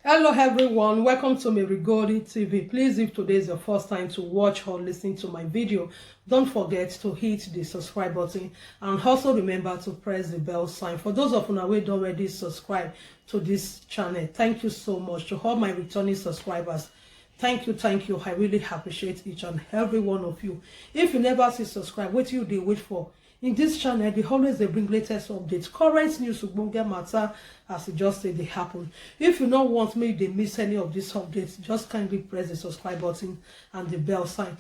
Hello everyone, welcome to Merigodi TV. Please, if today is your first time to watch or listen to my video, don't forget to hit the subscribe button and also remember to press the bell sign. For those of you who don't already subscribe to this channel, thank you so much. To all my returning subscribers, thank you. I really appreciate each and every one of you. If you never see subscribe, what you wait for? In this channel, they always bring latest updates, current news, ogbonge matter, as it just say they happen. If you don't want me to miss any of these updates, just kindly press the subscribe button and the bell sign.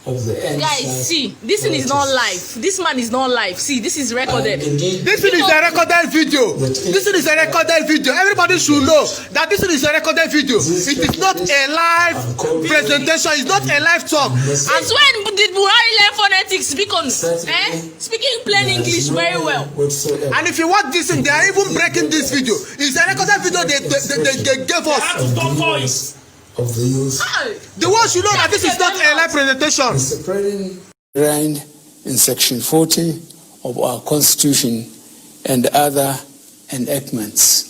Guys, see, this thing is not live. This man is not live. See, this is recorded. This thing is a recorded video. This thing is a recorded video. Everybody should know that this thing is a recorded video. It is not a live presentation. It's not a live talk. Since when did Buhari learn phonetics? Speaking plain English very well. And if you watch this thing, they are even breaking this video. It's a recorded video they gave us. Of the youth. The ones you know that this is not a live presentation. Mr. President, enshrined in Section 40 of our Constitution and other enactments.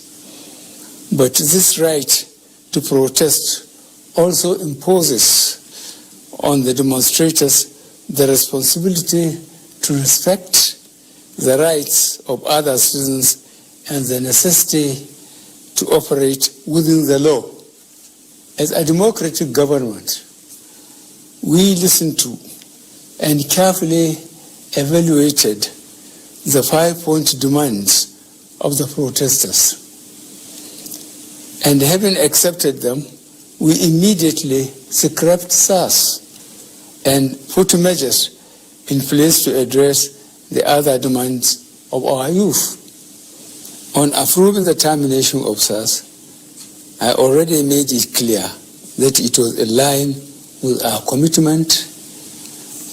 But this right to protest also imposes on the demonstrators the responsibility to respect the rights of other citizens and the necessity to operate within the law. As a democratic government, we listened to and carefully evaluated the 5-point demands of the protesters. And having accepted them, we immediately scrapped SARS and put measures in place to address the other demands of our youth. On approving the termination of SARS, I already made it clear that it was in line with our commitment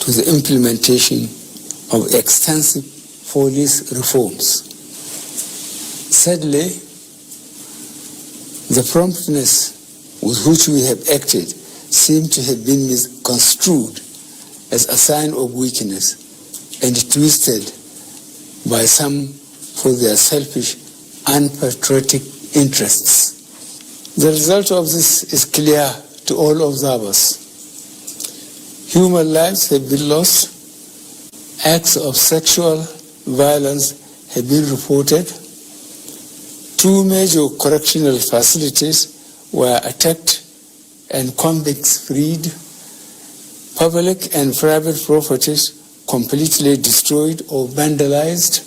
to the implementation of extensive police reforms. Sadly, the promptness with which we have acted seemed to have been misconstrued as a sign of weakness and twisted by some for their selfish, unpatriotic interests. The result of this is clear to all observers. Human lives have been lost. Acts of sexual violence have been reported. 2 major correctional facilities were attacked and convicts freed. Public and private properties completely destroyed or vandalized.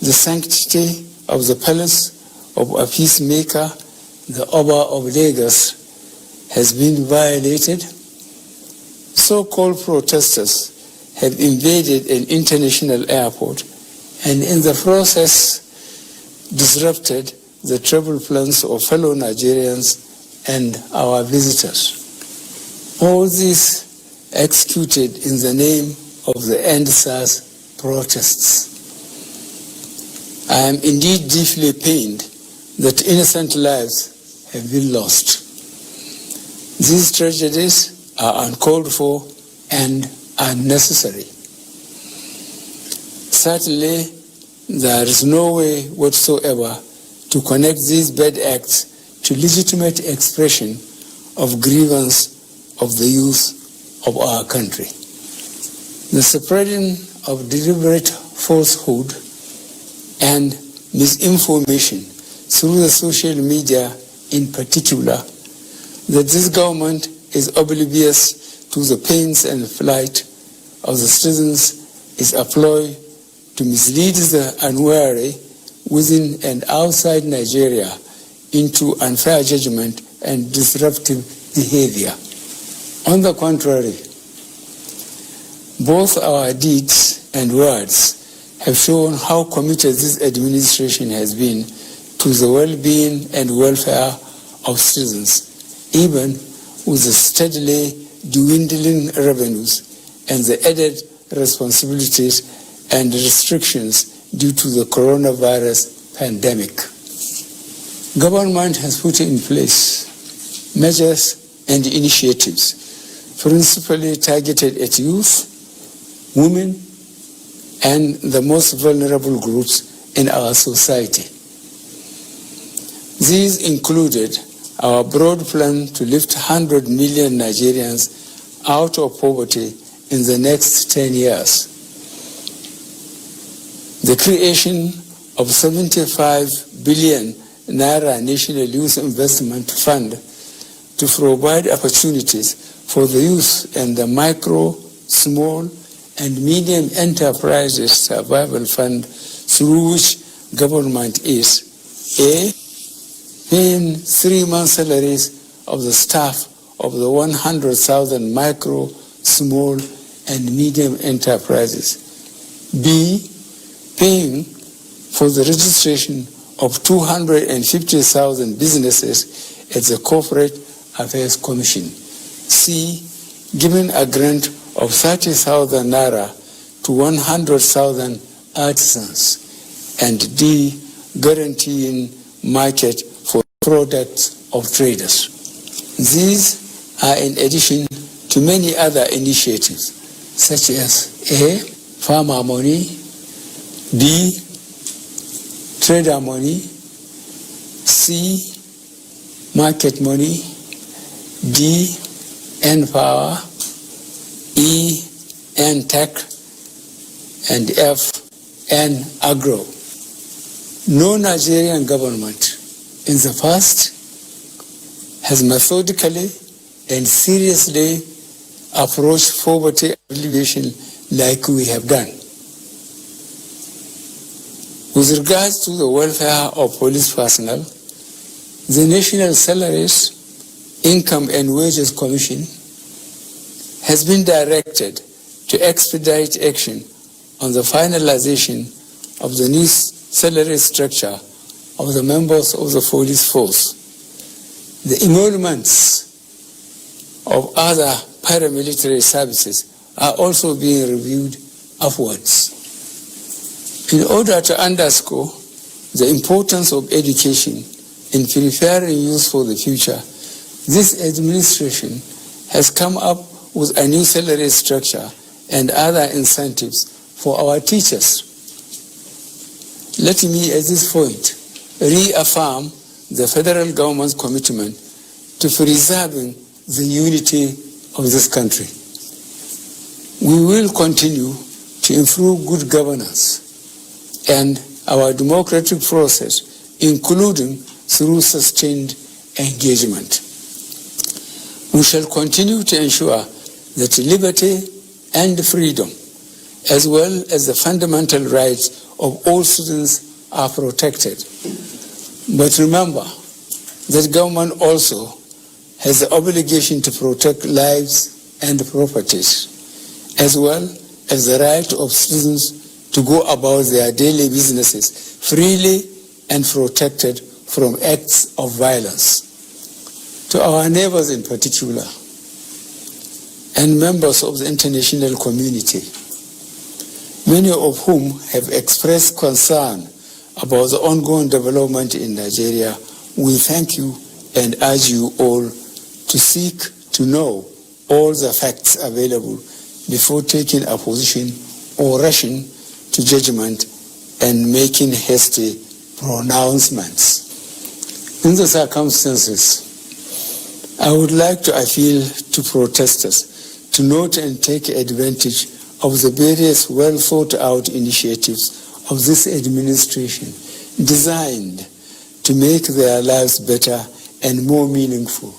The sanctity of the palace of a peacemaker, the Oba of Lagos, has been violated. So-called protesters have invaded an international airport and in the process disrupted the travel plans of fellow Nigerians and our visitors. All this executed in the name of the End SARS protests. I am indeed deeply pained that innocent lives have been lost. These tragedies are uncalled for and unnecessary. Certainly, there is no way whatsoever to connect these bad acts to legitimate expression of grievance of the youth of our country. The spreading of deliberate falsehood and misinformation through the social media in particular, that this government is oblivious to the pains and plight of the citizens is a ploy to mislead the unwary within and outside Nigeria into unfair judgment and disruptive behavior. On the contrary, both our deeds and words have shown how committed this administration has been to the well-being and welfare of citizens, even with the steadily dwindling revenues and the added responsibilities and restrictions due to the coronavirus pandemic. Government has put in place measures and initiatives principally targeted at youth, women, and the most vulnerable groups in our society. These included our broad plan to lift 100 million Nigerians out of poverty in the next 10 years. The creation of 75 billion Naira National Youth Investment Fund to provide opportunities for the youth and the micro, small, and medium enterprises survival fund, through which government is A, paying 3 months' salaries of the staff of the 100,000 micro, small, and medium enterprises. B, paying for the registration of 250,000 businesses at the Corporate Affairs Commission. C, giving a grant of 30,000 Naira to 100,000 artisans. And D, guaranteeing market for products of traders. These are in addition to many other initiatives, such as A, farmer money, B, trader money, C, market money, D, N-Power, E, N-Tech, and F, N-Agro. No Nigerian government in the past has methodically and seriously approached poverty alleviation like we have done. With regards to the welfare of police personnel, the National Salaries, Income and Wages Commission has been directed to expedite action on the finalization of the new salary structure of the members of the police force. The emoluments of other paramilitary services are also being reviewed upwards. In order to underscore the importance of education in preparing youth for the future, this administration has come up with a new salary structure and other incentives for our teachers. Let me at this point reaffirm the federal government's commitment to preserving the unity of this country. We will continue to improve good governance and our democratic process, including through sustained engagement. We shall continue to ensure that liberty and freedom, as well as the fundamental rights of all citizens, are protected. But remember that government also has the obligation to protect lives and properties, as well as the right of citizens to go about their daily businesses freely and protected from acts of violence. To our neighbors in particular, and members of the international community, many of whom have expressed concern about the ongoing development in Nigeria, we thank you and urge you all to seek to know all the facts available before taking a position or rushing to judgment and making hasty pronouncements. In the circumstances, I would like to appeal to protesters to note and take advantage of the various well thought out initiatives of this administration designed to make their lives better and more meaningful,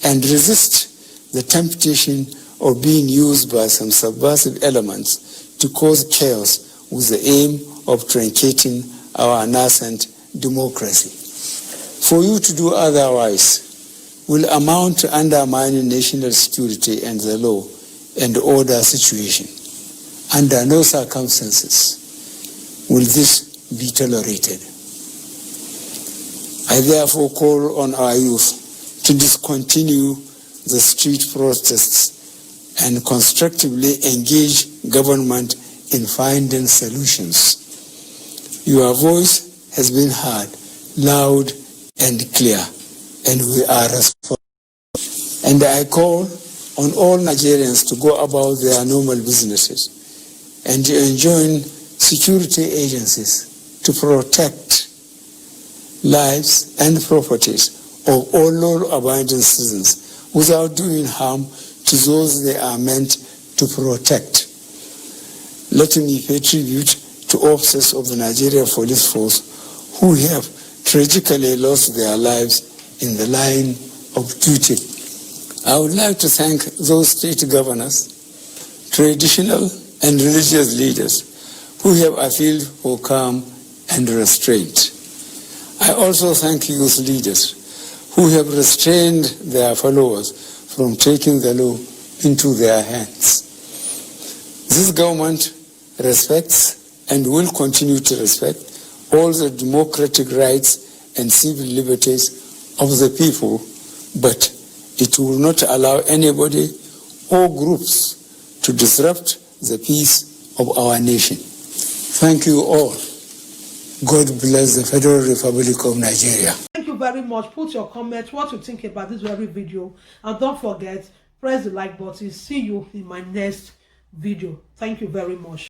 and resist the temptation of being used by some subversive elements to cause chaos with the aim of truncating our nascent democracy. For you to do otherwise will amount to undermining national security and the law and order situation. Under no circumstances will this be tolerated. I therefore call on our youth to discontinue the street protests and constructively engage government in finding solutions. Your voice has been heard loud and clear, and we are responsible. And I call on all Nigerians to go about their normal businesses and to enjoin security agencies to protect lives and properties of all law-abiding citizens without doing harm to those they are meant to protect. Let me pay tribute to officers of the Nigeria Police Force who have tragically lost their lives in the line of duty. I would like to thank those state governors, traditional and religious leaders who have appealed for calm and restraint. I also thank youth leaders who have restrained their followers from taking the law into their hands. This government respects and will continue to respect all the democratic rights and civil liberties of the people, but it will not allow anybody or groups to disrupt the peace of our nation. Thank you all. God bless the Federal Republic of Nigeria. Thank you very much. Put your comments, what you think about this very video, and don't forget, press the like button. See you in my next video. Thank you very much.